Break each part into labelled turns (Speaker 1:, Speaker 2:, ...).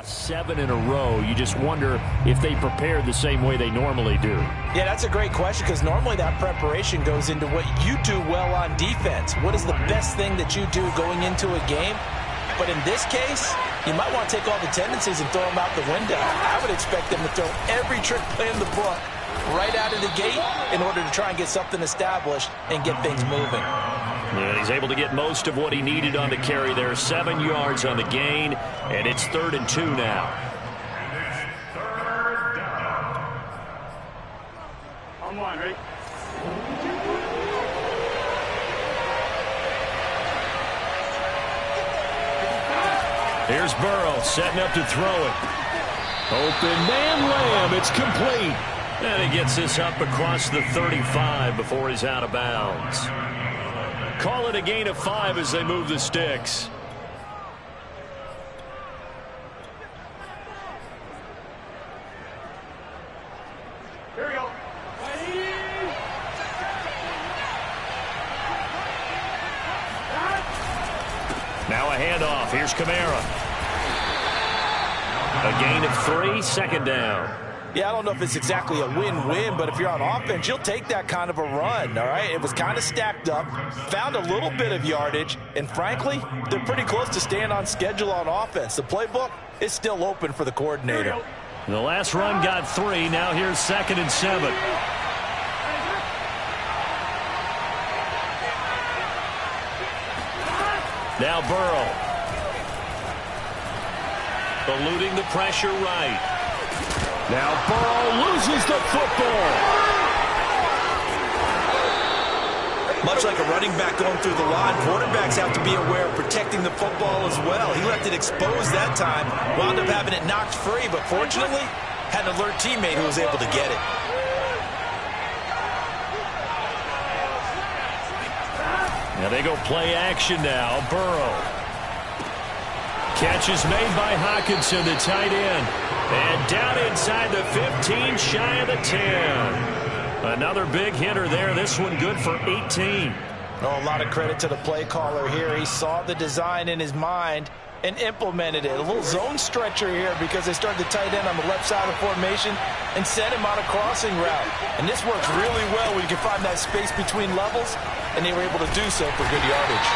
Speaker 1: 7 in a row. You just wonder if they prepared the same way they normally do.
Speaker 2: Yeah, that's a great question, because normally that preparation goes into what you do well on defense. What is the best thing that you do going into a game? But in this case, you might want to take all the tendencies and throw them out the window. I would expect them to throw every trick play in the book right out of the gate in order to try and get something established and get things moving.
Speaker 1: And he's able to get most of what he needed on the carry there. 7 yards on the gain, and it's 3rd and 2 now.
Speaker 3: On one, right?
Speaker 1: Here's Burrow setting up to throw it. Open man, Lamb. It's complete. And he gets this up across the 35 before he's out of bounds. Call it a gain of 5 as they move the sticks.
Speaker 3: Here we go.
Speaker 1: Now a handoff. Here's Kamara. A gain of 3, 2nd down.
Speaker 2: Yeah, I don't know if it's exactly a win-win, but if you're on offense, you'll take that kind of a run, all right? It was kind of stacked up, found a little bit of yardage, and frankly, they're pretty close to staying on schedule on offense. The playbook is still open for the coordinator.
Speaker 1: The last run got 3. Now here's 2nd and 7. Now Burrow. Eluding the pressure right. Now Burrow loses the football.
Speaker 2: Much like a running back going through the line, quarterbacks have to be aware of protecting the football as well. He left it exposed that time, wound up having it knocked free, but fortunately, had an alert teammate who was able to get it.
Speaker 1: Now they go play action now. Burrow. Catch is made by Hockenson, the tight end. And down inside the 15, shy of the 10. Another big hitter there. This one good for 18.
Speaker 2: Oh, a lot of credit to the play caller here. He saw the design in his mind and implemented it. A little zone stretcher here because they started the tight end on the left side of formation and sent him on a crossing route. And this works really well when you can find that space between levels, and they were able to do so for good yardage.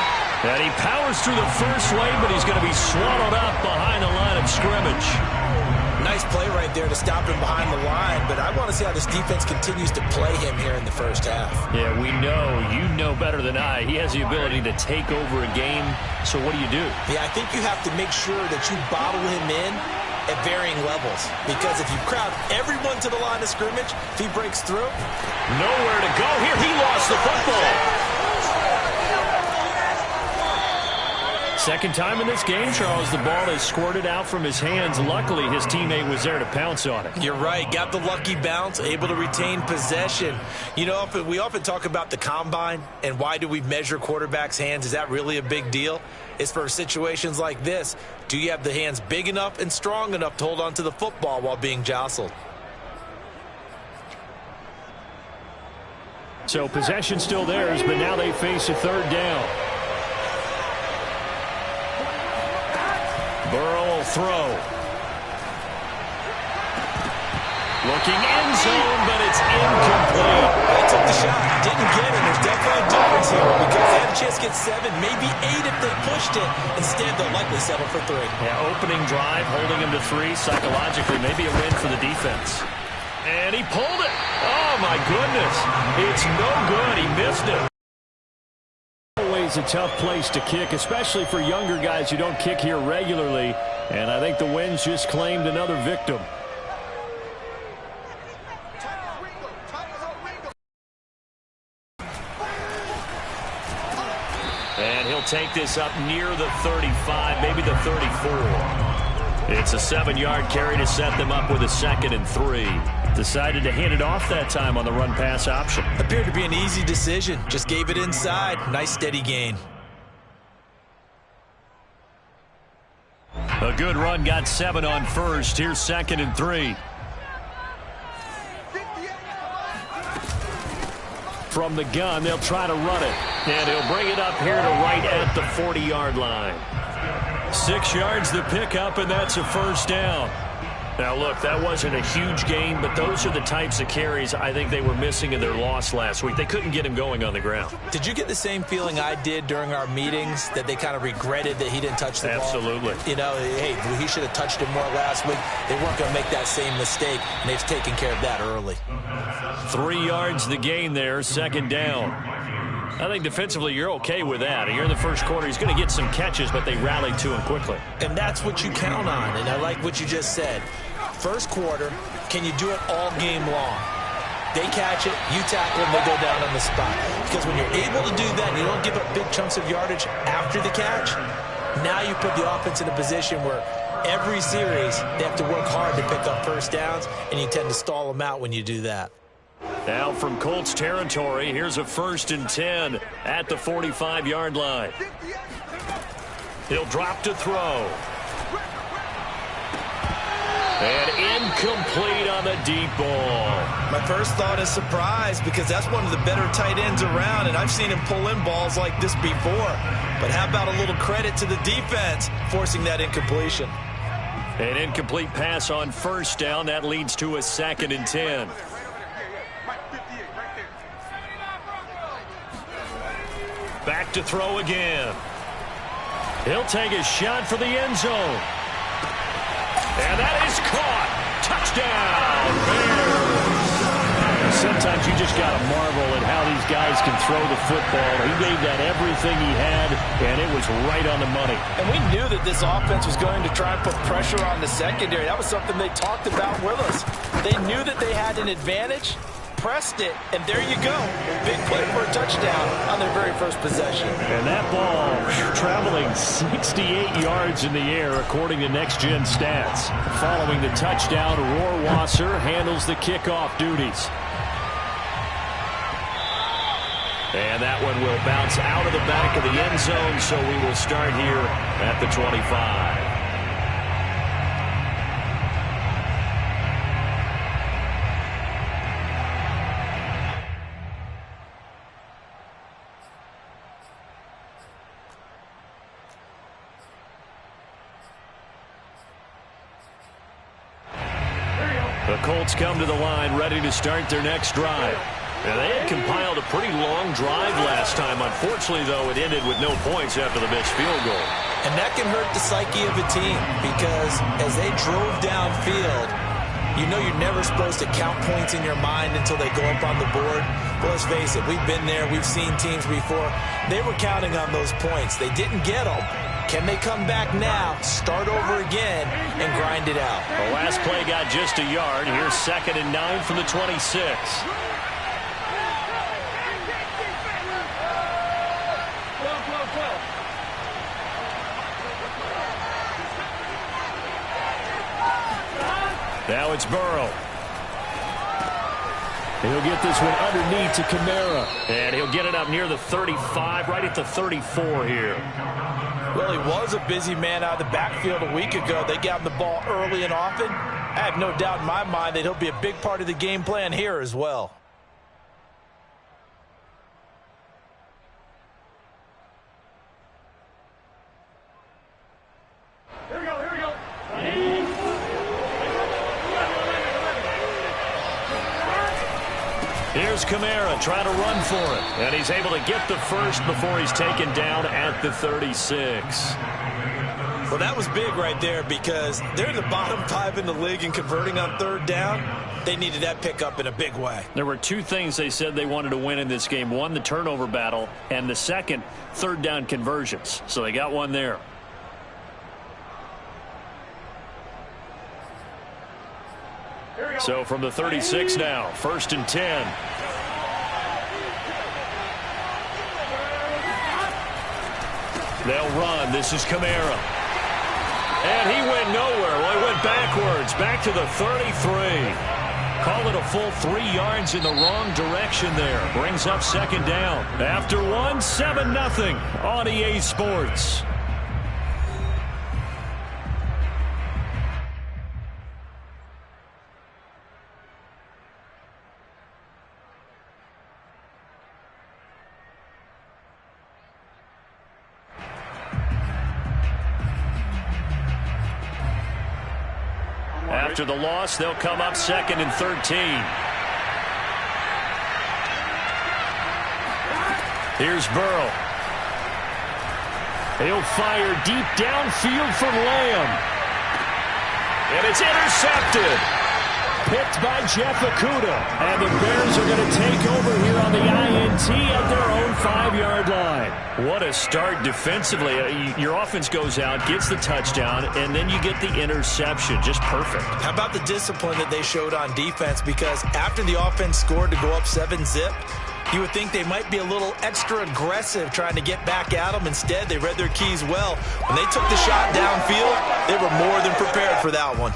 Speaker 1: And he powers through the first lane, but he's going to be swallowed up behind the line of scrimmage.
Speaker 2: Nice play right there to stop him behind the line, but I want to see how this defense continues to play him here in the first half.
Speaker 1: Yeah, we know. You know better than I. He has the ability to take over a game, so what do you do?
Speaker 2: Yeah, I think you have to make sure that you bottle him in at varying levels, because if you crowd everyone to the line of scrimmage, if he breaks through,
Speaker 1: nowhere to go here. He lost the football. Second time in this game, Charles, the ball is squirted out from his hands. Luckily, his teammate was there to pounce on it.
Speaker 2: You're right. Got the lucky bounce, able to retain possession. You know, we often talk about the combine and why do we measure quarterbacks' hands. Is that really a big deal? It's for situations like this. Do you have the hands big enough and strong enough to hold on to the football while being jostled?
Speaker 1: So possession still theirs, but now they face a 3rd down. Burrow will throw. Looking end zone, but it's incomplete.
Speaker 2: They took the shot, didn't get it. There's definitely a difference here because they had a chance to get 7, maybe 8 if they pushed it. Instead, they'll likely settle for 3.
Speaker 1: Yeah, opening drive, holding him to 3 psychologically, maybe a win for the defense. And he pulled it. Oh, my goodness. It's no good. He missed it. Always a tough place to kick, especially for younger guys who don't kick here regularly. And I think the Winds just claimed another victim. And he'll take this up near the 35, maybe the 34. It's a 7-yard carry to set them up with a 2nd and 3. Decided to hand it off that time on the run-pass option.
Speaker 2: Appeared to be an easy decision. Just gave it inside. Nice steady gain.
Speaker 1: A good run, got 7 on first. Here's 2nd and 3. From the gun, they'll try to run it. And he'll bring it up here to right at the 40-yard line. 6 yards the pickup, and that's a first down. Now, look, that wasn't a huge gain, but those are the types of carries I think they were missing in their loss last week. They couldn't get him going on the ground.
Speaker 2: Did you get the same feeling I did during our meetings, that they kind of regretted that he didn't touch the ball?
Speaker 1: Absolutely.
Speaker 2: You know, hey, he should have touched it more last week. They weren't going to make that same mistake, and they've taken care of that early.
Speaker 1: 3 yards the gain there, second down. I think defensively you're okay with that. Here in the first quarter, he's going to get some catches, but they rallied to him quickly.
Speaker 2: And that's what you count on, and I like what you just said. First quarter, can you do it all game long? They catch it, you tackle them, they go down on the spot. Because when you're able to do that and you don't give up big chunks of yardage after the catch, now you put the offense in a position where every series they have to work hard to pick up first downs, and you tend to stall them out when you do that.
Speaker 1: Now from Colts territory, here's a 1st and 10 at the 45-yard line. He'll drop to throw. And incomplete on the deep ball.
Speaker 2: My first thought is surprise, because that's one of the better tight ends around, and I've seen him pull in balls like this before. But how about a little credit to the defense forcing that incompletion?
Speaker 1: An incomplete pass on first down. That leads to a 2nd and 10. Back to throw again. He'll take a shot for the end zone. And that is caught. Touchdown, Bears. Sometimes you just got to marvel at how these guys can throw the football. He gave that everything he had, and it was right on the money.
Speaker 2: And we knew that this offense was going to try and put pressure on the secondary. That was something they talked about with us. They knew that they had an advantage, pressed it, and there you go. Big play for a touchdown on their very first possession.
Speaker 1: And that ball traveling 68 yards in the air, according to Next Gen Stats. Following the touchdown, Rohrwasser handles the kickoff duties. And that one will bounce out of the back of the end zone, so we will start here at the 25. The Colts come to the line ready to start their next drive. And they had compiled a pretty long drive last time. Unfortunately, though, it ended with no points after the missed field goal.
Speaker 2: And that can hurt the psyche of a team, because as they drove downfield, you know you're never supposed to count points in your mind until they go up on the board. But let's face it, we've been there. We've seen teams before. They were counting on those points. They didn't get them. Can they come back now, start over again, and grind it out?
Speaker 1: The last play got just a yard. Here's 2nd and 9 from the 26. Now it's Burrow. He'll get this one underneath to Kamara. And he'll get it up near the 35, right at the 34 here.
Speaker 2: Well, he was a busy man out of the backfield a week ago. They got him the ball early and often. I have no doubt in my mind that he'll be a big part of the game plan here as well.
Speaker 3: Here we go, here we go.
Speaker 1: Here's Kamara trying to run for it. And he's able to get the first before he's taken down at the 36.
Speaker 2: Well, that was big right there, because they're the bottom 5 in the league in converting on third down. They needed that pickup in a big way.
Speaker 1: There were two things they said they wanted to win in this game. One, the turnover battle, and the second, third down conversions. So they got one there. So from the 36 now, 1st and 10. They'll run. This is Kamara. And he went nowhere. Well, he went backwards, back to the 33. Call it a full 3 yards in the wrong direction there. Brings up 2nd down. After one, 7-0 on EA Sports. After the loss, they'll come up 2nd and 13. Here's Burrow. He'll fire deep downfield for Lamb. And it's intercepted. Picked by Jeff Okudah. And the Bears are going to take over here on the INT at their own 5-yard line. What a start defensively. Your offense goes out, gets the touchdown, and then you get the interception. Just perfect.
Speaker 2: How about the discipline that they showed on defense? Because after the offense scored to go up 7-zip, you would think they might be a little extra aggressive trying to get back at them. Instead, they read their keys well. When they took the shot downfield, they were more than prepared for that one.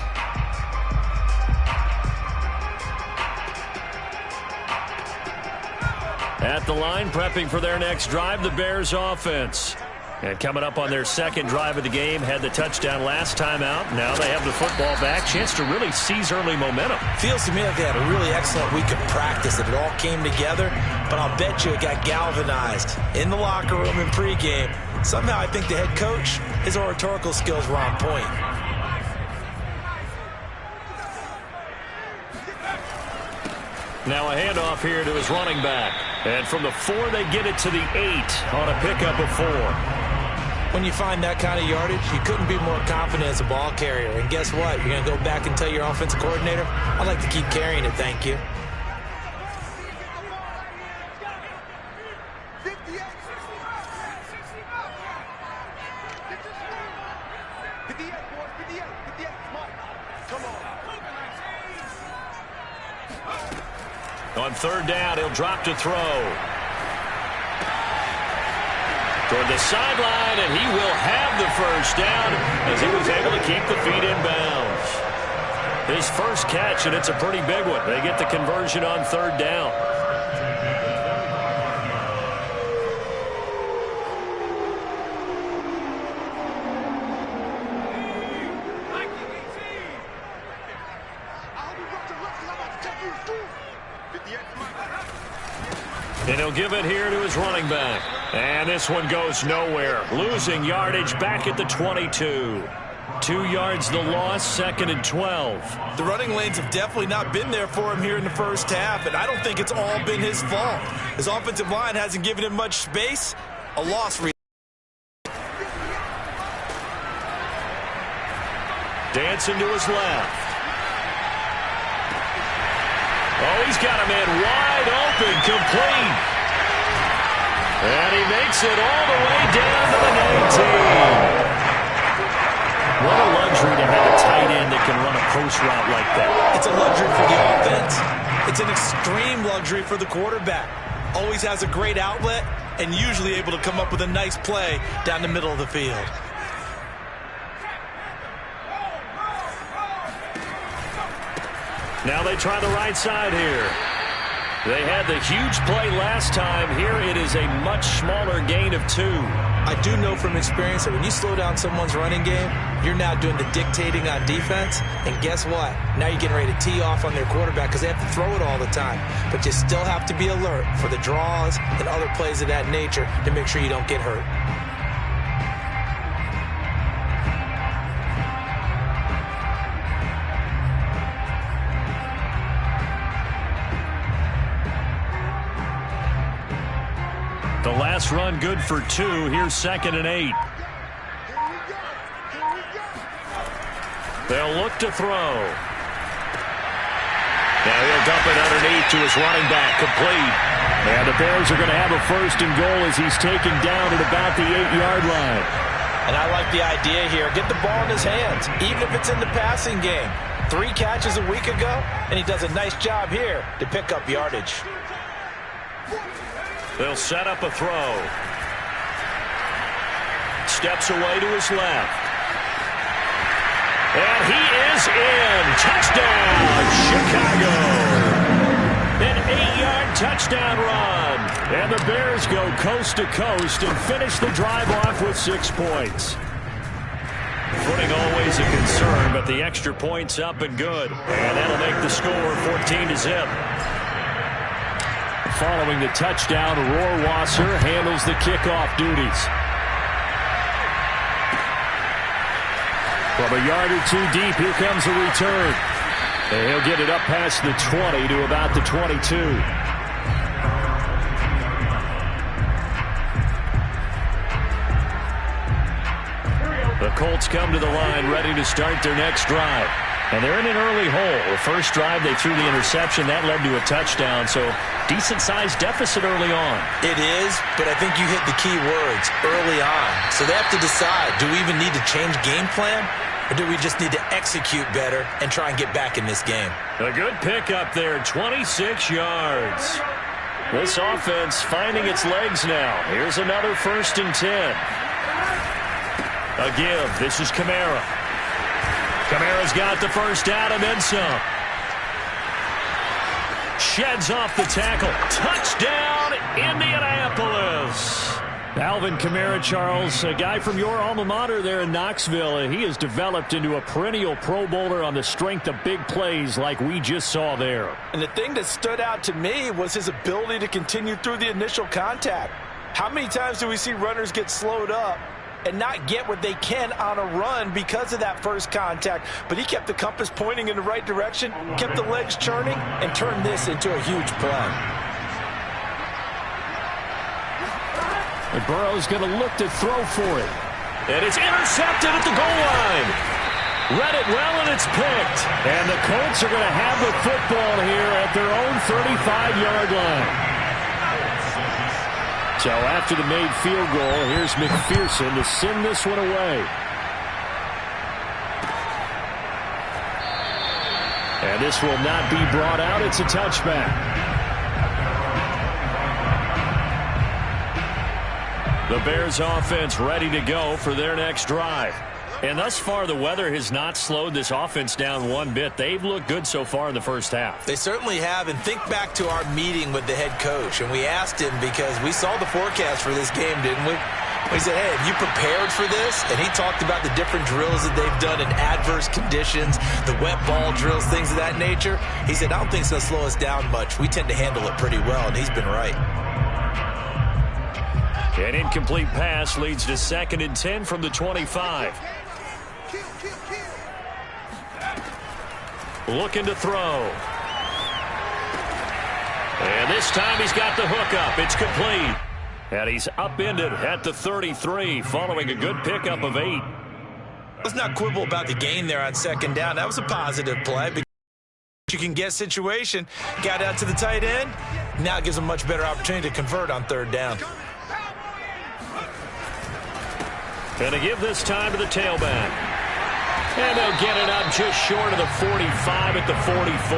Speaker 1: At the line, prepping for their next drive, the Bears offense. And coming up on their 2nd drive of the game, had the touchdown last time out. Now they have the football back. Chance to really seize early momentum.
Speaker 2: Feels to me like they had a really excellent week of practice, that it all came together. But I'll bet you it got galvanized in the locker room in pregame. Somehow I think the head coach, his oratorical skills were on point.
Speaker 1: Now a handoff here to his running back. And from the 4, they get it to the 8 on a pickup of 4.
Speaker 2: When you find that kind of yardage, you couldn't be more confident as a ball carrier. And guess what? You're going to go back and tell your offensive coordinator, I'd like to keep carrying it, thank you.
Speaker 1: On 3rd down, he'll drop to throw. Toward the sideline, and he will have the first down as he was able to keep the feet in bounds. His first catch, and it's a pretty big one. They get the conversion on 3rd down. And he'll give it here to his running back. And this one goes nowhere. Losing yardage back at the 22. 2 yards the loss, 2nd and 12.
Speaker 2: The running lanes have definitely not been there for him here in the first half, and I don't think it's all been his fault. His offensive line hasn't given him much space. A loss.
Speaker 1: Dancing to his left. Oh, he's got him in wide open, complete. And he makes it all the way down to the 19. What a luxury to have a tight end that can run a post route like that.
Speaker 2: It's a luxury for the offense. It's an extreme luxury for the quarterback. Always has a great outlet and usually able to come up with a nice play down the middle of the field.
Speaker 1: Now they try the right side here. They had the huge play last time. Here it is a much smaller gain of 2.
Speaker 2: I do know from experience that when you slow down someone's running game, you're now doing the dictating on defense. And guess what? Now you're getting ready to tee off on their quarterback because they have to throw it all the time. But you still have to be alert for the draws and other plays of that nature to make sure you don't get hurt.
Speaker 1: The last run good for 2. Here's 2nd and 8. They'll look to throw. Now he'll dump it underneath to his running back, complete. And the Bears are going to have a 1st and goal as he's taken down at about the 8-yard line.
Speaker 2: And I like the idea here. Get the ball in his hands, even if it's in the passing game. 3 catches a week ago, and he does a nice job here to pick up yardage.
Speaker 1: They'll set up a throw. Steps away to his left. And he is in. Touchdown, Chicago. An 8-yard touchdown run. And the Bears go coast to coast and finish the drive off with 6 points. Footing always a concern, but the extra point's up and good. And that'll make the score 14-0. Following the touchdown, Rohrwasser handles the kickoff duties. From a yard or two deep, here comes a return. And he'll get it up past the 20 to about the 22. The Colts come to the line ready to start their next drive. And they're in an early hole. The first drive, they threw the interception. That led to a touchdown, so decent-sized deficit early on.
Speaker 2: It is, but I think you hit the key words, early on. So they have to decide, do we even need to change game plan, or do we just need to execute better and try and get back in this game?
Speaker 1: A good pickup there, 26 yards. This offense finding its legs now. Here's another 1st and 10. A give. This is Kamara. Kamara's got the first down and then some. Sheds off the tackle. Touchdown, Indianapolis. Alvin Kamara, Charles, a guy from your alma mater there in Knoxville. He has developed into a perennial Pro Bowler on the strength of big plays like we just saw there.
Speaker 2: And the thing that stood out to me was his ability to continue through the initial contact. How many times do we see runners get slowed up and not get what they can on a run because of that first contact? But he kept the compass pointing in the right direction, kept the legs churning, and turned this into a huge play.
Speaker 1: And Burrow's going to look to throw for it. And it's intercepted at the goal line. Read it well, and it's picked. And the Colts are going to have the football here at their own 35-yard line. So after the made field goal, here's McPherson to send this one away. And this will not be brought out. It's a touchback. The Bears offense ready to go for their next drive. And thus far, the weather has not slowed this offense down one bit. They've looked good so far in the first half.
Speaker 2: They certainly have. And think back to our meeting with the head coach. And we asked him because we saw the forecast for this game, didn't we? We said, hey, have you prepared for this? And he talked about the different drills that they've done in adverse conditions, the wet ball drills, things of that nature. He said, I don't think it's going to slow us down much. We tend to handle it pretty well, and he's been right.
Speaker 1: An incomplete pass leads to 2nd and 10 from the 25. Looking to throw. And this time he's got the hook up. It's complete. And he's upended at the 33 following a good pickup of 8.
Speaker 2: Let's not quibble about the gain there on 2nd down. That was a positive play. Because you can get situation. Got out to the tight end. Now it gives a much better opportunity to convert on 3rd down.
Speaker 1: And to give this time to the tailback. And they'll get it up just short of the 45 at the 44.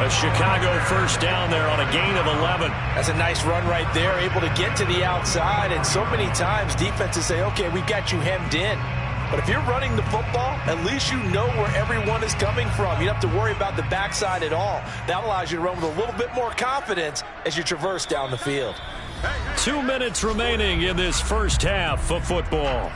Speaker 1: A Chicago 1st down there on a gain of 11.
Speaker 2: That's a nice run right there, able to get to the outside. And so many times defenses say, okay, we got you hemmed in. But if you're running the football, at least you know where everyone is coming from. You don't have to worry about the backside at all. That allows you to run with a little bit more confidence as you traverse down the field.
Speaker 1: 2 minutes remaining in this first half of football.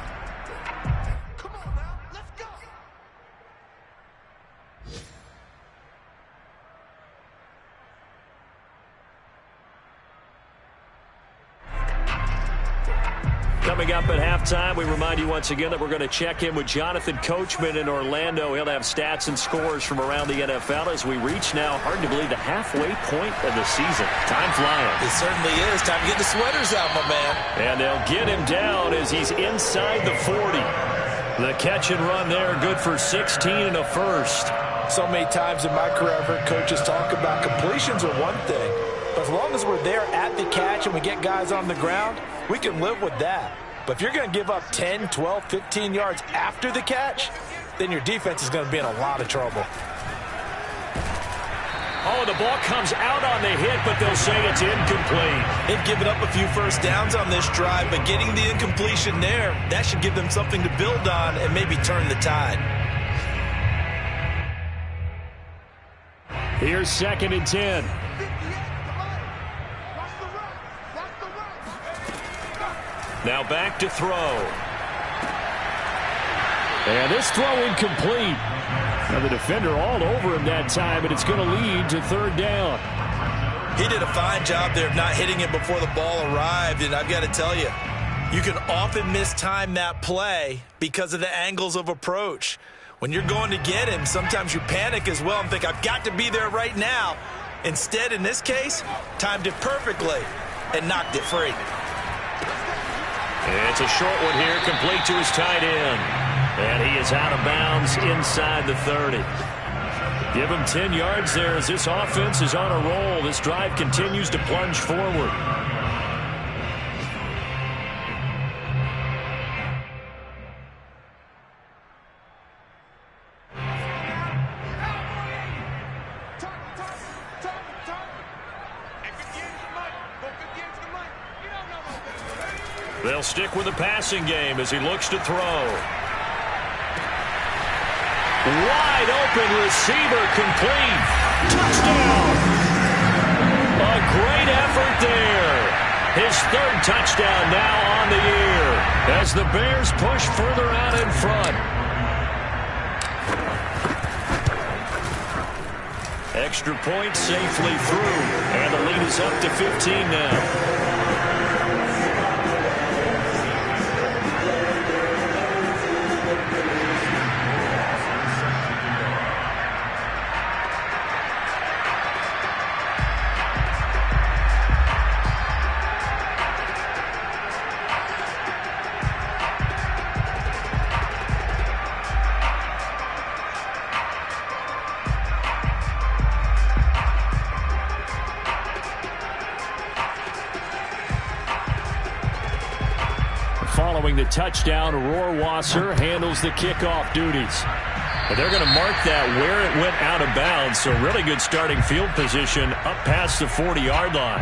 Speaker 1: Coming up at halftime, we remind you once again that we're going to check in with Jonathan Coachman in Orlando. He'll have stats and scores from around the NFL as we reach now, hard to believe, the halfway point of the season. Time flying.
Speaker 2: It certainly is. Time to get the sweaters out, my man.
Speaker 1: And they'll get him down as he's inside the 40. The catch and run there, good for 16 and a first.
Speaker 2: So many times in my career, I've heard coaches talk about completions are one thing. But as long as we're there at the catch and we get guys on the ground, we can live with that. But if you're going to give up 10, 12, 15 yards after the catch, then your defense is going to be in a lot of trouble.
Speaker 1: Oh, the ball comes out on the hit, but they'll say it's incomplete.
Speaker 2: They've given up a few first downs on this drive, but getting the incompletion there, that should give them something to build on and maybe turn the tide.
Speaker 1: Here's 2nd and 10. Now back to throw. And this throw incomplete. Now the defender all over him that time, but it's going to lead to 3rd down.
Speaker 2: He did a fine job there of not hitting him before the ball arrived, and I've got to tell you, You can often mistime that play because of the angles of approach. When you're going to get him, sometimes you panic as well and think, I've got to be there right now. Instead, in this case, timed it perfectly and knocked it free.
Speaker 1: It's a short one here, complete to his tight end. And he is out of bounds inside the 30. Give him 10 yards there as this offense is on a roll. This drive continues to plunge forward. They'll stick with the passing game as he looks to throw. Wide open receiver complete. Touchdown. A great effort there. His third touchdown now on the year as the Bears push further out in front. Extra point safely through, and the lead is up to 15 now. Following the touchdown, Rohrwasser handles the kickoff duties. But they're going to mark that where it went out of bounds, so really good starting field position up past the 40-yard line.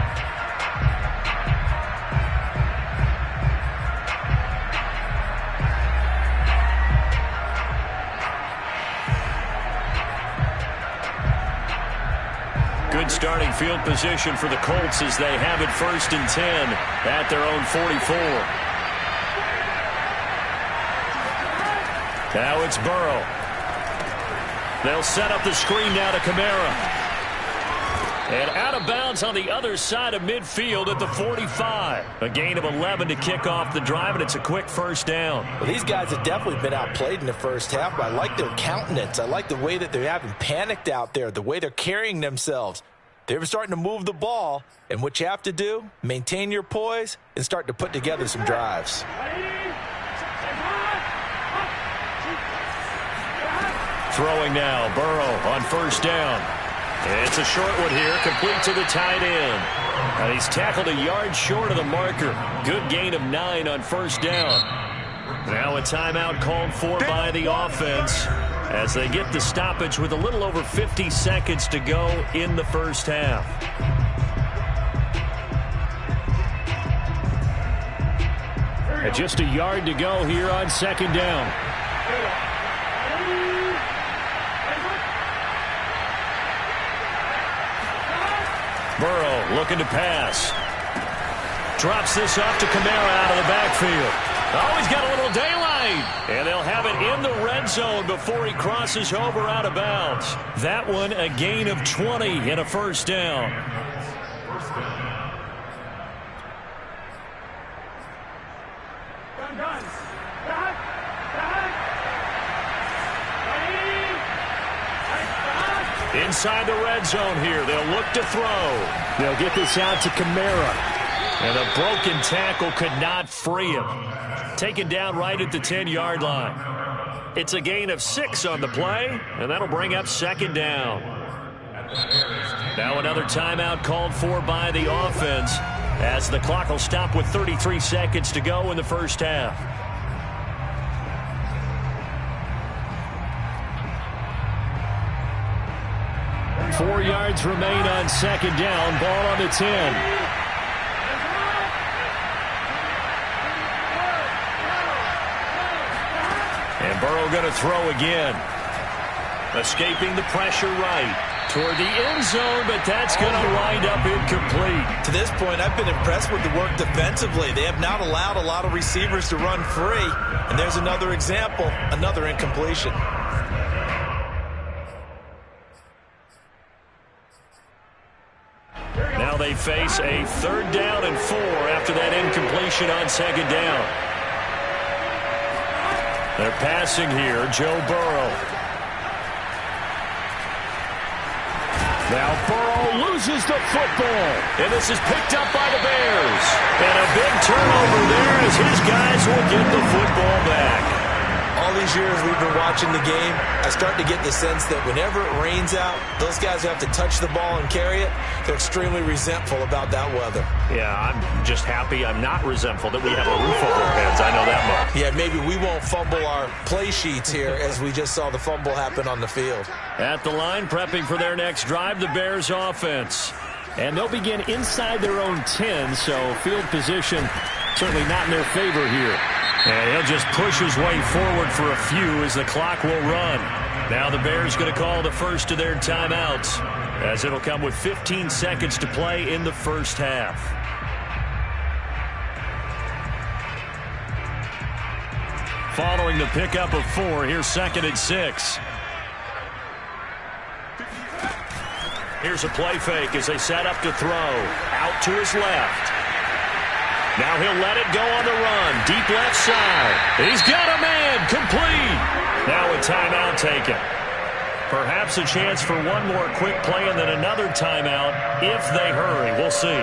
Speaker 1: Good starting field position for the Colts as they have it 1st and 10 at their own 44. Now it's Burrow. They'll set up the screen now to Kamara. And out of bounds on the other side of midfield at the 45. A gain of 11 to kick off the drive, and it's a quick first down.
Speaker 2: Well, these guys have definitely been outplayed in the first half, but I like their countenance. I like the way that they haven't panicked out there, the way they're carrying themselves. They're starting to move the ball, and what you have to do, maintain your poise and start to put together some drives.
Speaker 1: Throwing now, Burrow on first down. It's a short one here, complete to the tight end. And he's tackled a yard short of the marker. Good gain of 9 on first down. Now a timeout called for by the offense as they get the stoppage with a little over 50 seconds to go in the first half. And just a yard to go here on second down. Burrow looking to pass. Drops this off to Kamara out of the backfield. Oh, he's got a little daylight. And they'll have it in the red zone before he crosses over out of bounds. That one a gain of 20 and a first down. Inside the red zone here. They'll look to throw. They'll get this out to Kamara. And a broken tackle could not free him. Taken down right at the 10-yard line. It's a gain of 6 on the play, and that'll bring up second down. Now another timeout called for by the offense as the clock will stop with 33 seconds to go in the first half. Four yards remain on second down. Ball on the 10. And Burrow going to throw again. Escaping the pressure right toward the end zone, but that's going to wind up incomplete.
Speaker 2: To this point, I've been impressed with the work defensively. They have not allowed a lot of receivers to run free. And there's another example, another incompletion. Now
Speaker 1: Now they face a 3rd down and 4 after that incompletion on 2nd down. They're passing here, Joe Burrow. Now Burrow loses the football. And this is picked up by the Bears. And a big turnover there as his guys will get the football back.
Speaker 2: All these years we've been watching the game, I start to get the sense that whenever it rains out, those guys who have to touch the ball and carry it, they're extremely resentful about that weather.
Speaker 1: Yeah, I'm just happy I'm not resentful that we have a roof over our heads. I know that much.
Speaker 2: Yeah, maybe we won't fumble our play sheets here as we just saw the fumble happen on the field.
Speaker 1: At the line, prepping for their next drive, the Bears offense. And they'll begin inside their own 10, so field position certainly not in their favor here. And he'll just push his way forward for a few as the clock will run. Now the Bears going to call the first of their timeouts, as it'll come with 15 seconds to play in the first half. Following the pickup of 4, here's 2nd and 6. Here's a play fake as they set up to throw. Out to his left. Now he'll let it go on the run. Deep left side. He's got a man. Complete. Now a timeout taken. Perhaps a chance for one more quick play and then another timeout if they hurry. We'll see.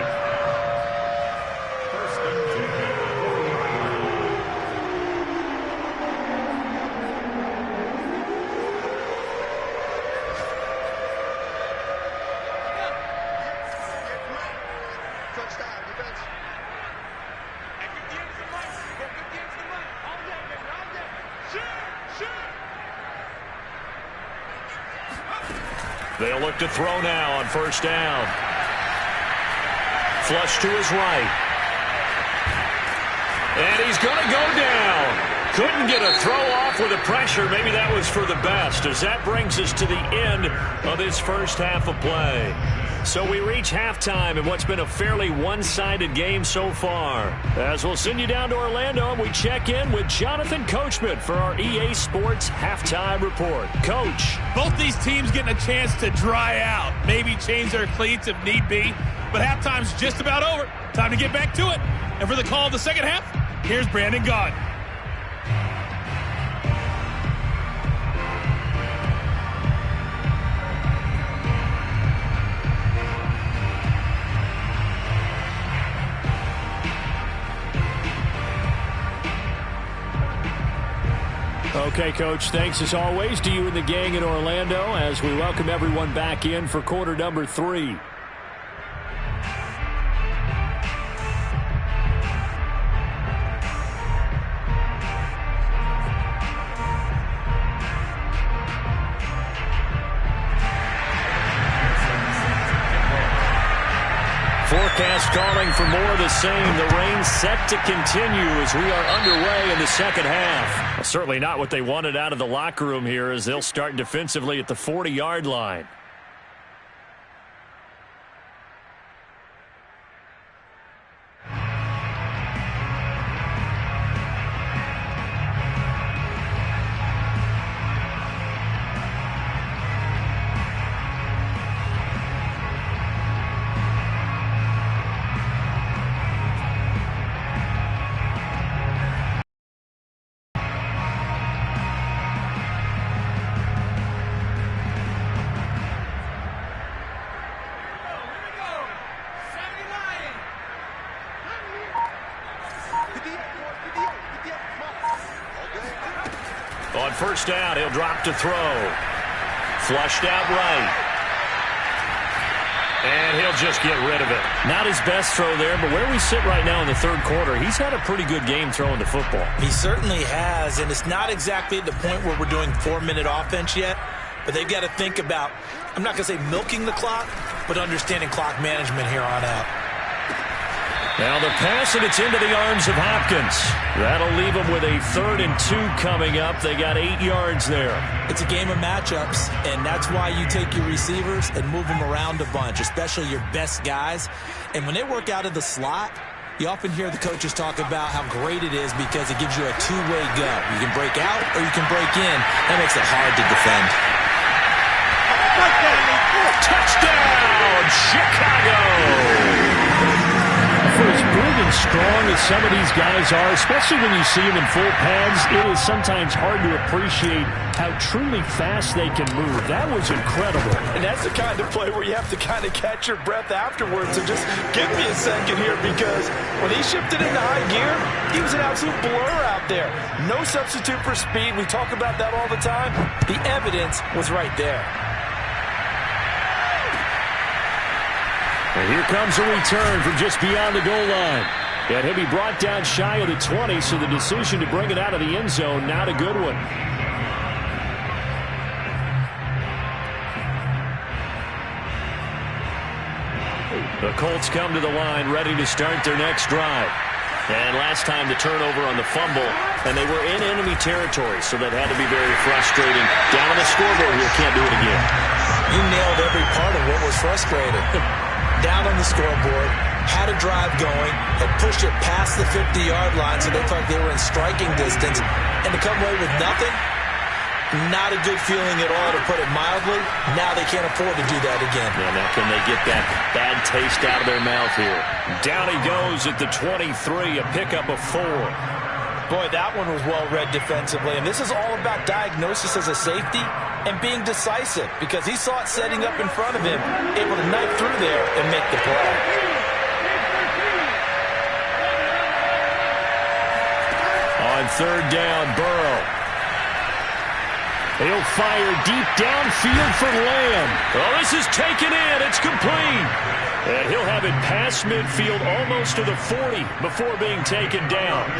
Speaker 1: They'll look to throw now on 1st down. Flush to his right. And he's going to go down. Couldn't get a throw off with the pressure. Maybe that was for the best, as that brings us to the end of this first half of play. So we reach halftime in what's been a fairly one-sided game so far. As we'll send you down to Orlando, and we check in with Jonathan Coachman for our EA Sports Halftime Report. Coach.
Speaker 4: Both these teams getting a chance to dry out, maybe change their cleats if need be, but halftime's just about over. Time to get back to it. And for the call of the second half, here's Brandon Gaudin.
Speaker 1: Okay, Coach, thanks as always to you and the gang in Orlando as we welcome everyone back in for quarter number 3. Forecast calling for more of the same. The rain set to continue as we are underway in the second half. Well, certainly not what they wanted out of the locker room here as they'll start defensively at the 40-yard line. On first down, he'll drop to throw. Flushed out right. And he'll just get rid of it. Not his best throw there, but where we sit right now in the third quarter, he's had a pretty good game throwing the football.
Speaker 2: He certainly has, and it's not exactly at the point where we're doing 4-minute offense yet, but they've got to think about, I'm not going to say milking the clock, but understanding clock management here on out.
Speaker 1: Now the pass, and it's into the arms of Hopkins. That'll leave them with a 3rd and 2 coming up. They got 8 yards there.
Speaker 2: It's a game of matchups, and that's why you take your receivers and move them around a bunch, especially your best guys. And when they work out of the slot, you often hear the coaches talk about how great it is because it gives you a two-way go. You can break out or you can break in. That makes it hard to defend.
Speaker 1: Touchdown, Chicago! as some of these guys are, especially when you see them in full pads, it is sometimes hard to appreciate how truly fast they can move. That was incredible.
Speaker 2: And that's the kind of play where you have to kind of catch your breath afterwards. So just give me a second here, because when he shifted into high gear, he was an absolute blur out there. No substitute for speed. We talk about that all the time. The evidence was right there.
Speaker 1: And here comes a return from just beyond the goal line. And he'll be brought down shy of the 20, so the decision to bring it out of the end zone, not a good one. The Colts come to the line, ready to start their next drive. And last time the turnover on the fumble, and they were in enemy territory, so that had to be very frustrating. Down on the scoreboard here, can't do it again.
Speaker 2: You nailed every part of what was frustrating. Down on the scoreboard, had a drive going, had pushed it past the 50-yard line, so they thought they were in striking distance, and to come away with nothing, not a good feeling at all, to put it mildly. Now they can't afford to do that again.
Speaker 1: Yeah, now can they get that bad taste out of their mouth here? Down he goes at the 23, a pickup of 4.
Speaker 2: Boy, that one was well read defensively, and this is all about diagnosis as a safety and being decisive, because he saw it setting up in front of him, able to knife through there and make the play.
Speaker 1: On third down, Burrow. He'll fire deep downfield for Lamb. Oh, this is taken in. It's complete. And he'll have it past midfield almost to the 40 before being taken down.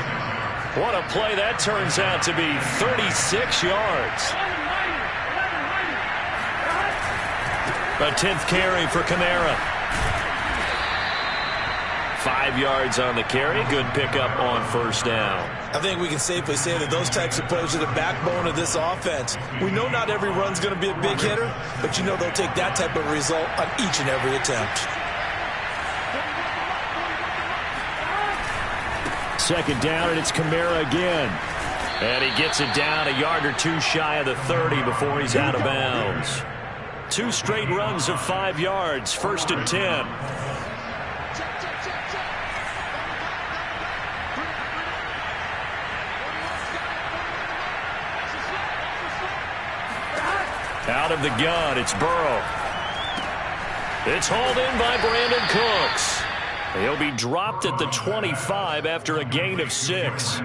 Speaker 1: What a play that turns out to be. 36 yards. A 10th carry for Kamara. 5 yards on the carry. Good pickup on first down.
Speaker 2: I think we can safely say that those types of plays are the backbone of this offense. We know not every run's going to be a big hitter, but you know they'll take that type of result on each and every attempt.
Speaker 1: Second down, and it's Kamara again. And he gets it down a yard or two shy of the 30 before he's out of bounds. 2 straight runs of 5 yards, 1st and 10. Out of the gun, it's Burrow. It's hauled in by Brandon Cooks. He'll be dropped at the 25 after a gain of 6.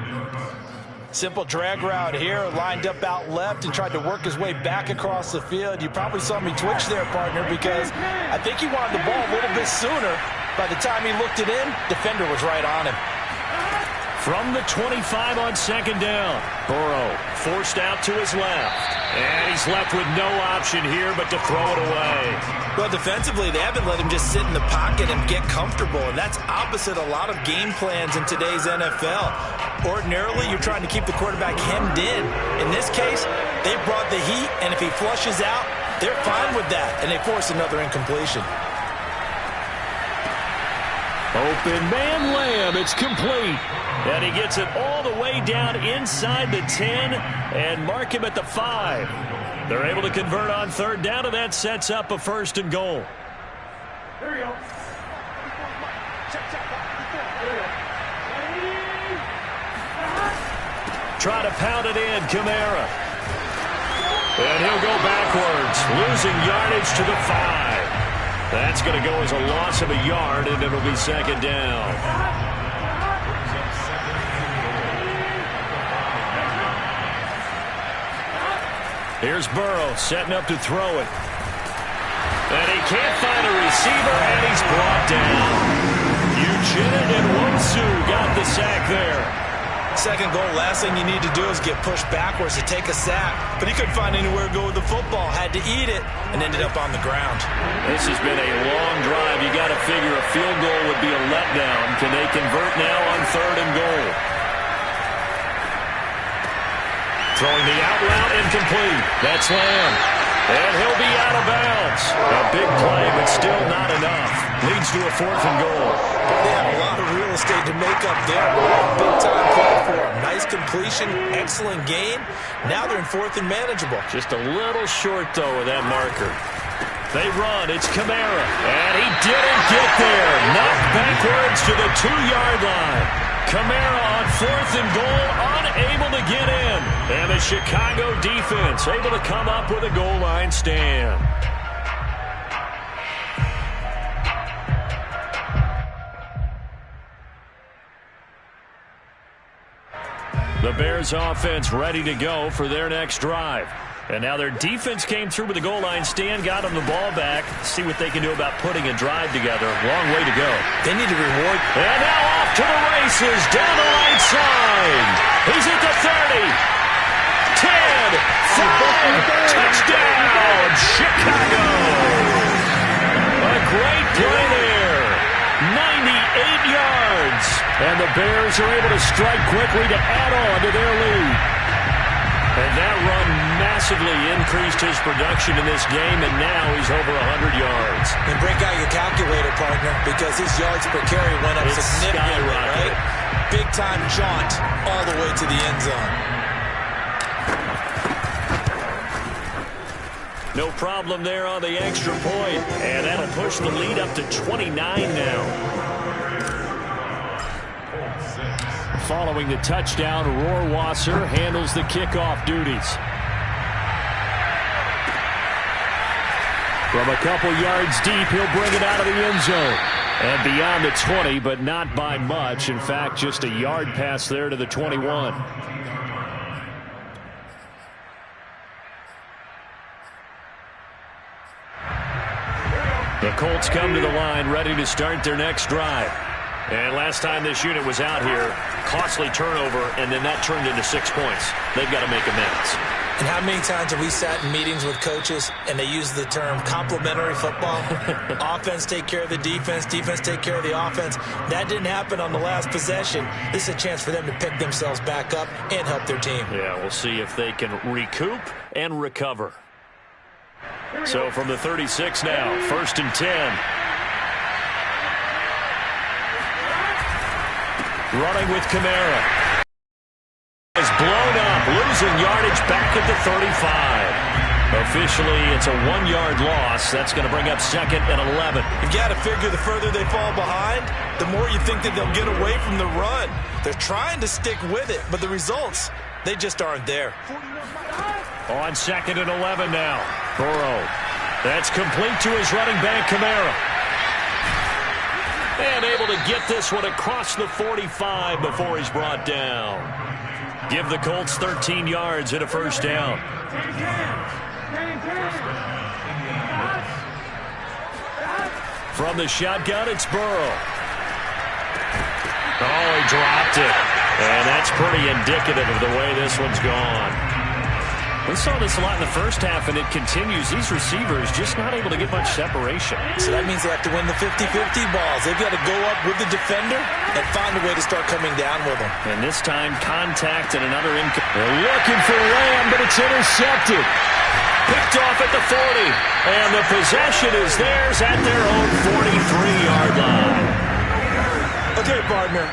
Speaker 2: Simple drag route here, lined up out left and tried to work his way back across the field. You probably saw me twitch there, partner, because I think he wanted the ball a little bit sooner. By the time he looked it in, defender was right on him.
Speaker 1: From the 25 on second down, Burrow forced out to his left. And he's left with no option here but to throw it away.
Speaker 2: Well, defensively, they haven't let him just sit in the pocket and get comfortable, and that's opposite a lot of game plans in today's NFL. Ordinarily, you're trying to keep the quarterback hemmed in. In this case, they brought the heat, and if he flushes out, they're fine with that, and they force another incompletion.
Speaker 1: Open man Lamb, it's complete. And he gets it all the way down inside the 10 and mark him at the 5. They're able to convert on third down, and that sets up a 1st and goal.
Speaker 3: There we go.
Speaker 1: Try to pound it in, Kamara. And he'll go backwards, losing yardage to the 5. That's going to go as a loss of a yard, and it'll be second down. Here's Burrow setting up to throw it. And he can't find a receiver, and he's brought down. Uchenna and Wosu got the sack there.
Speaker 2: Second goal, last thing you need to do is get pushed backwards to take a sack. But he couldn't find anywhere to go with the football, had to eat it, and ended up on the ground.
Speaker 1: This has been a long drive. You got to figure a field goal would be a letdown. Can they convert now on third and goal? Throwing the out route, incomplete. That's Lamb. And he'll be out of bounds. A big play, but still not enough. Leads to a 4th and goal.
Speaker 2: They have a lot of real estate to make up there. Big-time play for him. Nice completion, excellent game. Now they're in 4th and manageable.
Speaker 1: Just a little short, though, with that marker. They run. It's Kamara. And he didn't get there. Knocked backwards to the 2-yard line. Kamara on 4th and goal, unable to get in. And the Chicago defense able to come up with a goal line stand. The Bears offense ready to go for their next drive. And now their defense came through with the goal line stand, got them the ball back. See what they can do about putting a drive together. Long way to go.
Speaker 2: They need to reward.
Speaker 1: And now off to the races, down the right side. He's at the 30. 10, 5, touchdown, Chicago. A great play there. 98 yards. And the Bears are able to strike quickly to add on to their lead. And that run massively increased his production in this game, and now he's over 100 yards.
Speaker 2: And break out your calculator, partner, because his yards per carry went up significantly, right? Big-time jaunt all the way to the end zone.
Speaker 1: No problem there on the extra point, and that'll push the lead up to 29 now. Following the touchdown, Rohrwasser handles the kickoff duties. From a couple yards deep, he'll bring it out of the end zone. And beyond the 20, but not by much. In fact, just a yard pass there to the 21. The Colts come to the line, ready to start their next drive. And last time this unit was out here, costly turnover, and then that turned into 6 points. They've got to make amends.
Speaker 2: And how many times have we sat in meetings with coaches and they use the term complementary football? Offense take care of the defense, defense take care of the offense. That didn't happen on the last possession. This is a chance for them to pick themselves back up and help their team.
Speaker 1: Yeah, we'll see if they can recoup and recover. So from the 36 now, 1st and 10. Running with Kamara. Is blown up, losing yardage back at the 35. Officially, it's a 1-yard loss. That's going to bring up 2nd and 11.
Speaker 2: You got to figure the further they fall behind, the more you think that they'll get away from the run. They're trying to stick with it, but the results, they just aren't there.
Speaker 1: On 2nd and 11 now. Burrow. That's complete to his running back, Kamara. And able to get this one across the 45 before he's brought down. Give the Colts 13 yards and a first down. From the shotgun, it's Burrow. Oh, he dropped it. And that's pretty indicative of the way this one's gone. We saw this a lot in the first half, and it continues. These receivers just not able to get much separation.
Speaker 2: So that means they have to win the 50-50 balls. They've got to go up with the defender and find a way to start coming down with them.
Speaker 1: And this time, contact and another They're looking for Lamb, but it's intercepted. Picked off at the 40. And the possession is theirs at their own 43-yard line.
Speaker 2: Okay, partner.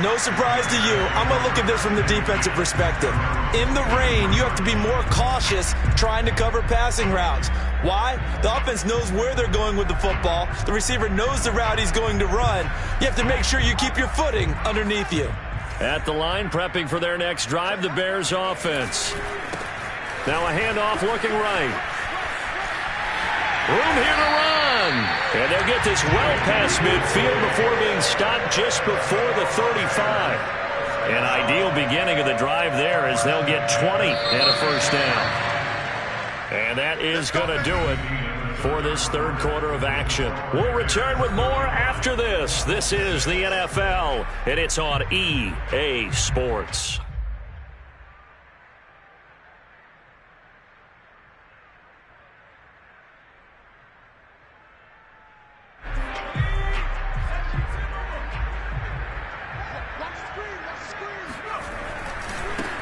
Speaker 2: No surprise to you. I'm going to look at this from the defensive perspective. In the rain, you have to be more cautious trying to cover passing routes. Why? The offense knows where they're going with the football. The receiver knows the route he's going to run. You have to make sure you keep your footing underneath you.
Speaker 1: At the line, prepping for their next drive, the Bears offense. Now a handoff looking right. Room here to run. And they'll get this well past midfield before being stopped just before the 35. An ideal beginning of the drive there as they'll get 20 and a first down. And that is going to do it for this third quarter of action. We'll return with more after this. This is the NFL, and it's on EA Sports.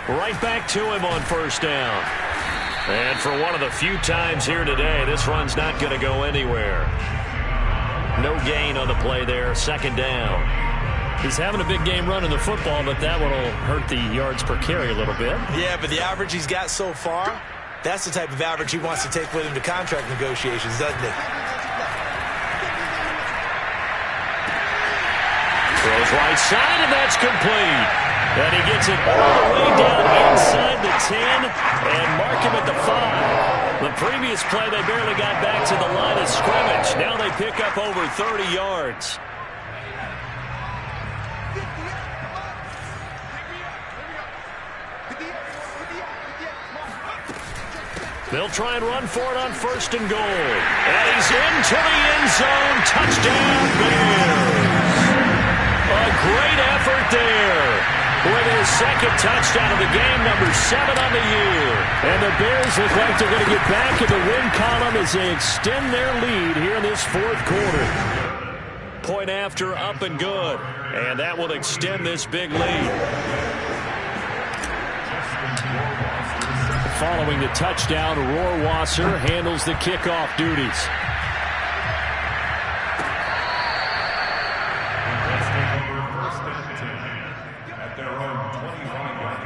Speaker 1: Right back to him on first down. And for one of the few times here today, this run's not going to go anywhere. No gain on the play there, second down. He's having a big game running the football, but that one will hurt the yards per carry a little bit.
Speaker 2: Yeah, but the average he's got so far, that's the type of average he wants to take with him to contract negotiations, doesn't it?
Speaker 1: Throws Throws right side, and that's complete. And he gets it all the way down inside the 10 and mark him at the 5. The previous play, they barely got back to the line of scrimmage. Now they pick up over 30 yards. They'll try and run for it on 1st and goal. And he's into the end zone. Touchdown, Bears. A great effort there with his second touchdown of the game, number 7 on the year. And the Bears look like they're going to get back in the win column as they extend their lead here in this 4th quarter. Point after, up and good. And that will extend this big lead. Following the touchdown, Rohrwasser handles the kickoff duties.
Speaker 3: At their own 25-yard line.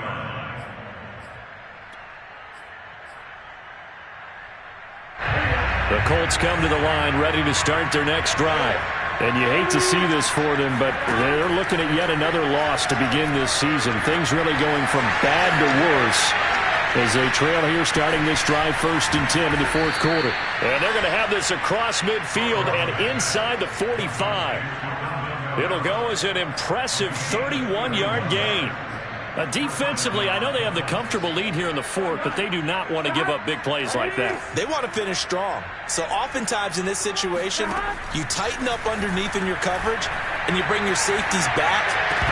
Speaker 1: The Colts come to the line ready to start their next drive. And you hate to see this for them, but they're looking at yet another loss to begin this season. Things really going from bad to worse as they trail here starting this drive 1st and 10 in the 4th quarter. And they're going to have this across midfield and inside the 45. It'll go as an impressive 31-yard gain. Defensively, I know they have the comfortable lead here in the 4th, but they do not want to give up big plays like that.
Speaker 2: They want to finish strong. So oftentimes in this situation, you tighten up underneath in your coverage, and you bring your safeties back.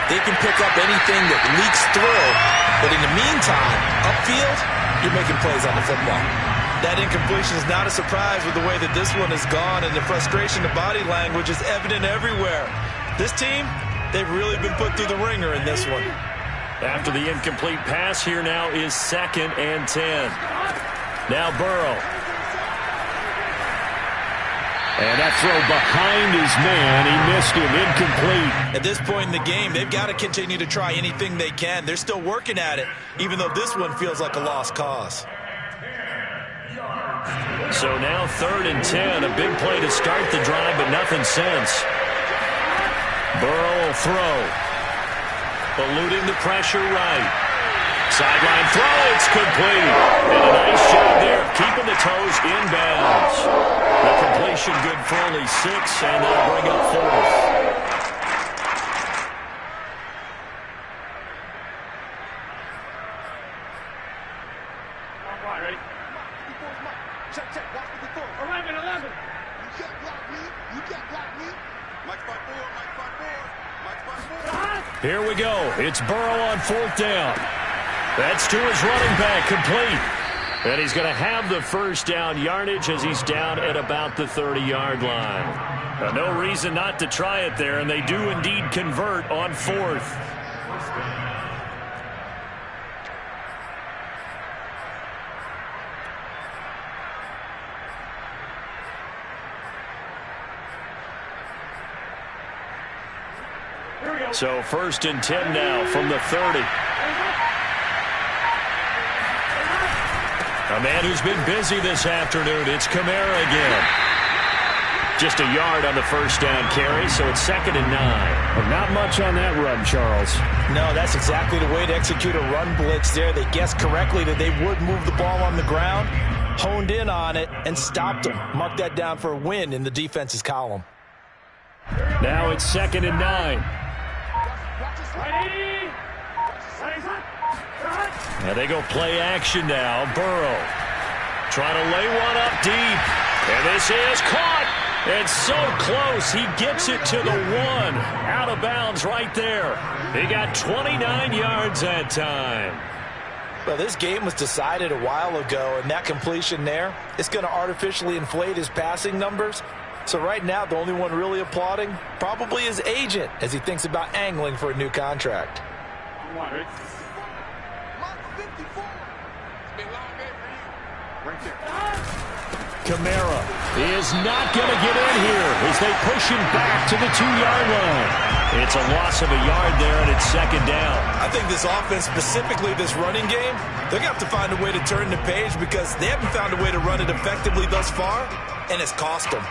Speaker 2: They can pick up anything that leaks through. But in the meantime, upfield, you're making plays on the football.
Speaker 5: That incompletion is not a surprise with the way that this one has gone, and the frustration, the body language is evident everywhere. This team, they've really been put through the ringer in this one.
Speaker 1: After the incomplete pass, here now is 2nd and 10. Now Burrow. And that throw behind his man. He missed him. Incomplete.
Speaker 5: At this point in the game, they've got to continue to try anything they can. They're still working at it, even though this one feels like a lost cause.
Speaker 1: So now 3rd and 10. A big play to start the drive, but nothing since. Burrow will throw. Eluding the pressure right. Sideline throw, it's complete. And a nice job there of keeping the toes inbounds. The completion good for only 6, and they'll bring up 4th.
Speaker 3: Ready? Check, check. Watch the before. 11. You can't block me. Mike spot 4.
Speaker 1: Here we go. It's Burrow on 4th down. That's to his running back, complete. And he's going to have the 1st down yardage as he's down at about the 30-yard line. No reason not to try it there, and they do indeed convert on 4th. So 1st and 10 now from the 30. A man who's been busy this afternoon. It's Kamara again. Just a yard on the 1st down carry, so it's 2nd and 9.
Speaker 2: Well, not much on that run, Charles. No, that's exactly the way to execute a run blitz there. They guessed correctly that they would move the ball on the ground, honed in on it, and stopped them. Mark that down for a win in the defense's column.
Speaker 1: Now it's 2nd and 9. Now they go play action now. Burrow trying to lay one up deep. And this is caught. And so close. He gets it to the 1. Out of bounds right there. He got 29 yards that time.
Speaker 2: Well, this game was decided a while ago, and that completion there, it's going to artificially inflate his passing numbers. So right now, the only one really applauding probably his agent as he thinks about angling for a new contract.
Speaker 1: Kamara is not going to get in here as they push him back to the 2-yard line. It's a loss of a yard there, and it's 2nd down.
Speaker 5: I think this offense, specifically this running game, they're going to have to find a way to turn the page because they haven't found a way to run it effectively thus far, and it's cost them.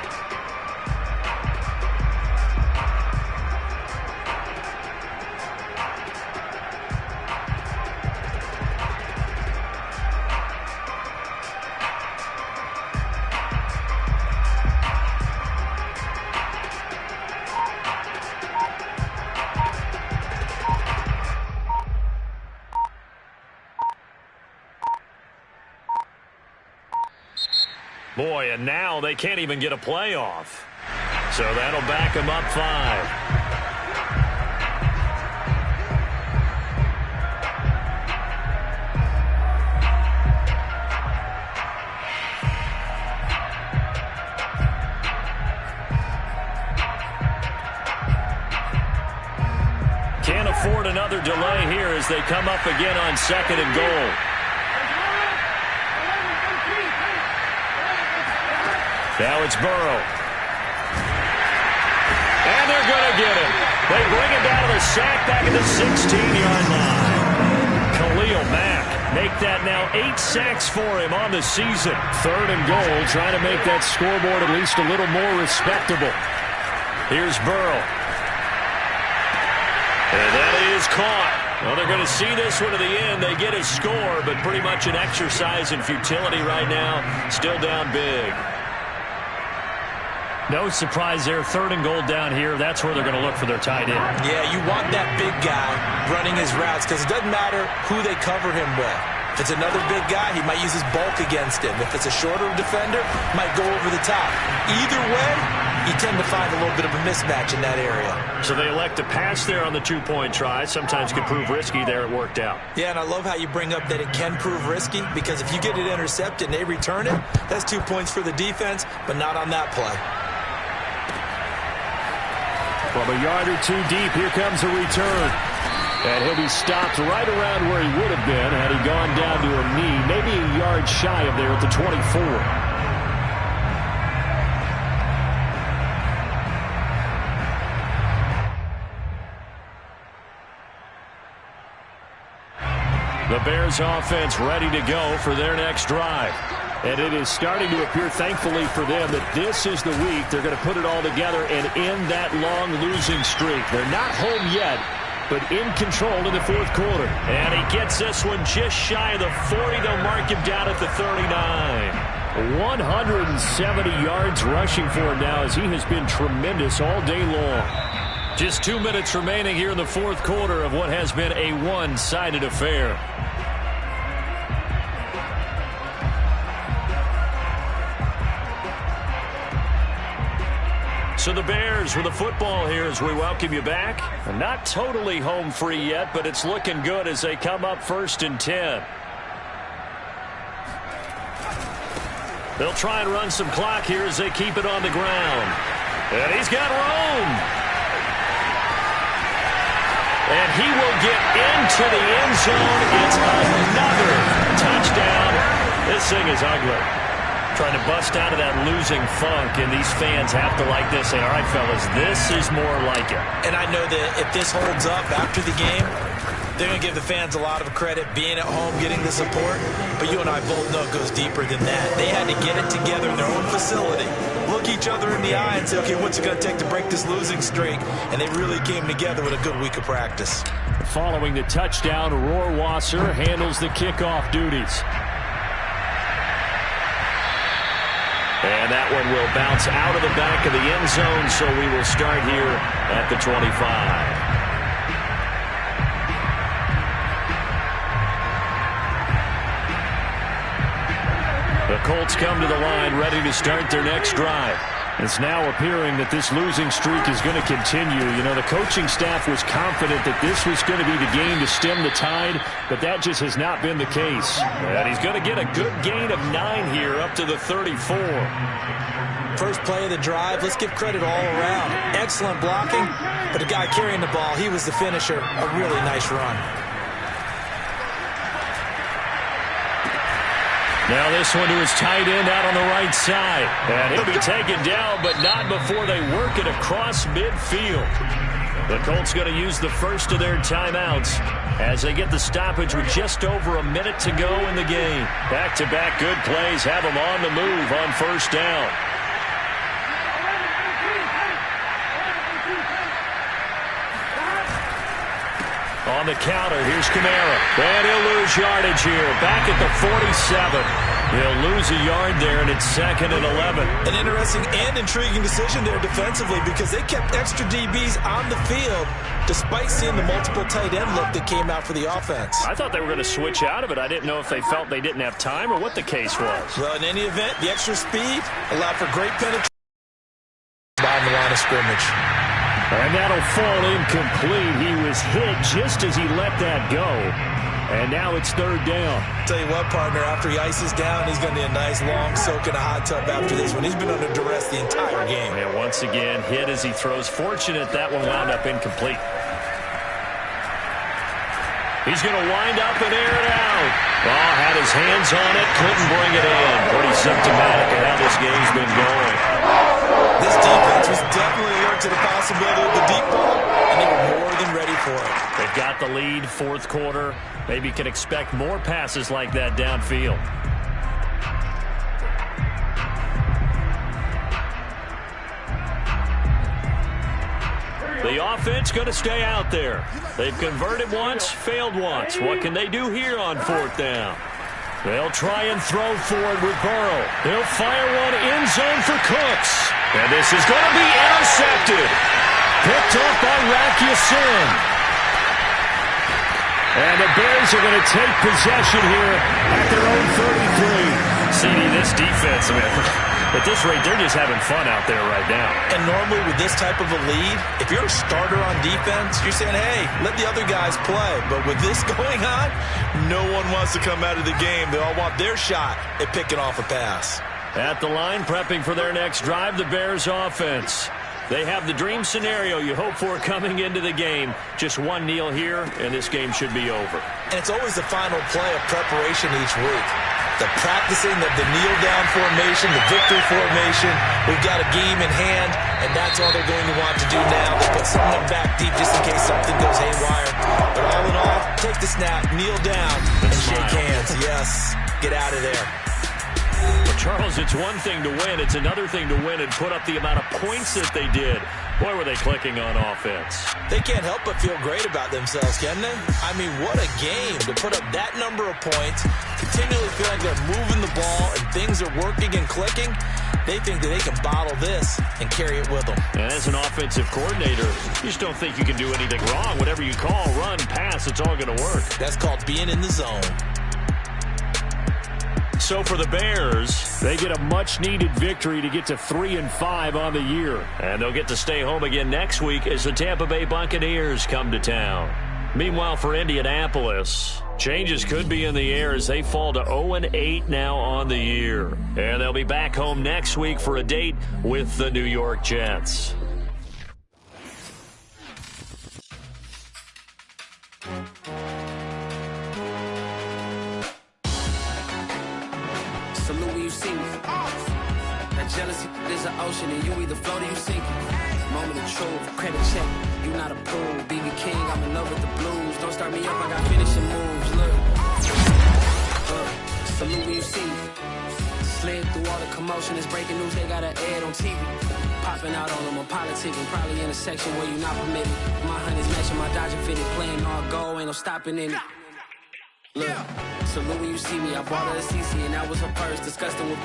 Speaker 1: Boy, and now they can't even get a playoff. So that'll back them up 5. Can't afford another delay here as they come up again on 2nd and goal. Now it's Burrow. And they're going to get him. They bring him down to the sack back at the 16-yard line. Khalil Mack make that now 8 sacks for him on the season. 3rd and goal, trying to make that scoreboard at least a little more respectable. Here's Burrow. And that is caught. Well, they're going to see this one to the end. They get a score, but pretty much an exercise in futility right now. Still down big. No surprise there. 3rd and goal down here. That's where they're going to look for their tight end.
Speaker 2: Yeah, you want that big guy running his routes because it doesn't matter who they cover him with. If it's another big guy, he might use his bulk against him. If it's a shorter defender, might go over the top. Either way, you tend to find a little bit of a mismatch in that area.
Speaker 1: So they elect to pass there on the 2-point try. Sometimes could prove risky. There it worked out.
Speaker 2: Yeah, and I love how you bring up that it can prove risky because if you get it intercepted and they return it, that's 2 points for the defense, but not on that play.
Speaker 1: From a yard or two deep, here comes a return. And he'll be stopped right around where he would have been had he gone down to a knee, maybe a yard shy of there at the 24. The Bears offense ready to go for their next drive. And it is starting to appear, thankfully for them, that this is the week they're going to put it all together and end that long losing streak. They're not home yet, but in control in the 4th quarter. And he gets this one just shy of the 40. They'll mark him down at the 39. 170 yards rushing for him now as he has been tremendous all day long. Just 2 minutes remaining here in the 4th quarter of what has been a one-sided affair. So the Bears with the football here as we welcome you back. Not totally home free yet, but it's looking good as they come up 1st and 10. They'll try and run some clock here as they keep it on the ground. And he's got room. And he will get into the end zone. It's another touchdown. This thing is ugly. Trying to bust out of that losing funk, and these fans have to like this. Say, all right, fellas, this is more like it.
Speaker 2: And I know that if this holds up after the game, they're going to give the fans a lot of credit, being at home, getting the support. But you and I both know it goes deeper than that. They had to get it together in their own facility, look each other in the eye and say, okay, what's it going to take to break this losing streak? And they really came together with a good week of practice.
Speaker 1: Following the touchdown, Rohrwasser handles the kickoff duties. And that one will bounce out of the back of the end zone, so we will start here at the 25. The Colts come to the line ready to start their next drive. It's now appearing that this losing streak is going to continue. You know, the coaching staff was confident that this was going to be the game to stem the tide, but that just has not been the case. And he's going to get a good gain of 9 here up to the 34.
Speaker 2: First play of the drive, let's give credit all around. Excellent blocking, but the guy carrying the ball, he was the finisher. A really nice run.
Speaker 1: Now this one to his tight end out on the right side. And he'll be taken down, but not before they work it across midfield. The Colts going to use the first of their timeouts as they get the stoppage with just over a minute to go in the game. Back-to-back good plays have them on the move on 1st down. On the counter, here's Kamara. And he'll lose yardage here. Back at the 47. He'll lose a yard there, and it's 2nd and 11.
Speaker 2: An interesting and intriguing decision there defensively because they kept extra DBs on the field despite seeing the multiple tight end look that came out for the offense.
Speaker 1: I thought they were going to switch out of it. I didn't know if they felt they didn't have time or what the case was.
Speaker 2: Well, in any event, the extra speed allowed for great penetration behind the line of scrimmage.
Speaker 1: And that'll fall incomplete. He was hit just as he let that go. And now it's third down.
Speaker 2: Tell you what, partner, after he ices down, he's going to need a nice long soak in a hot tub after this one. He's been under duress the entire game.
Speaker 1: And once again, hit as he throws. Fortunate that one wound up incomplete. He's going to wind up and air it out. Oh, had his hands on it, couldn't bring it in. Pretty symptomatic of how this game's been going.
Speaker 2: This defense was definitely alert to the possibility of the deep ball, and they were more than ready for it.
Speaker 1: They've got the lead, fourth quarter. Maybe can expect more passes like that downfield. The offense going to stay out there. They've converted once, failed once. What can they do here on fourth down? They'll try and throw forward with Burrow. They'll fire one end zone for Cooks. And this is going to be intercepted. Picked off by Rakiasin. And the Bears are going to take possession here at their own 33. CD, this defense, at this rate, they're just having fun out there right now.
Speaker 2: And normally with this type of a lead, if you're a starter on defense, you're saying, hey, let the other guys play. But with this going on, no one wants to come out of the game. They all want their shot at picking off a pass.
Speaker 1: At the line, prepping for their next drive, the Bears offense. They have the dream scenario you hope for coming into the game. Just one kneel here, and this game should be over.
Speaker 2: And it's always the final play of preparation each week. The practicing of the kneel-down formation, the victory formation. We've got a game in hand, and that's all they're going to want to do now. They put someone back deep just in case something goes haywire. But all in all, take the snap, kneel down, and shake hands. Yes, get out of there.
Speaker 1: Well, Charles, it's one thing to win. It's another thing to win and put up the amount of points that they did. Boy, were they clicking on offense.
Speaker 2: They can't help but feel great about themselves, can they? I mean, what a game to put up that number of points, continually feel like they're moving the ball and things are working and clicking. They think that they can bottle this and carry it with them.
Speaker 1: And as an offensive coordinator, you just don't think you can do anything wrong. Whatever you call, run, pass, it's all going to work.
Speaker 2: That's called being in the zone.
Speaker 1: So for the Bears, they get a much-needed victory to get to 3-5 on the year. And they'll get to stay home again next week as the Tampa Bay Buccaneers come to town. Meanwhile, for Indianapolis, changes could be in the air as they fall to 0-8 now on the year. And they'll be back home next week for a date with the New York Jets.
Speaker 6: Salute when you see me. That jealousy is an ocean, and you either float or you sink it. Moment of truth, credit check, you not approved. BB King, I'm in love with the blues. Don't start me up, I got finishing moves. Look, salute when you see me. Slid through all the commotion, it's breaking news, they got an ad on TV. Popping out on them, I'm politicking, probably in a section where you not permitted. My honey's matching my Dodger fitted, playing all goal, ain't no stopping in it. Look, salute when you see me. I bought her a CC and that was her purse. Disgusting with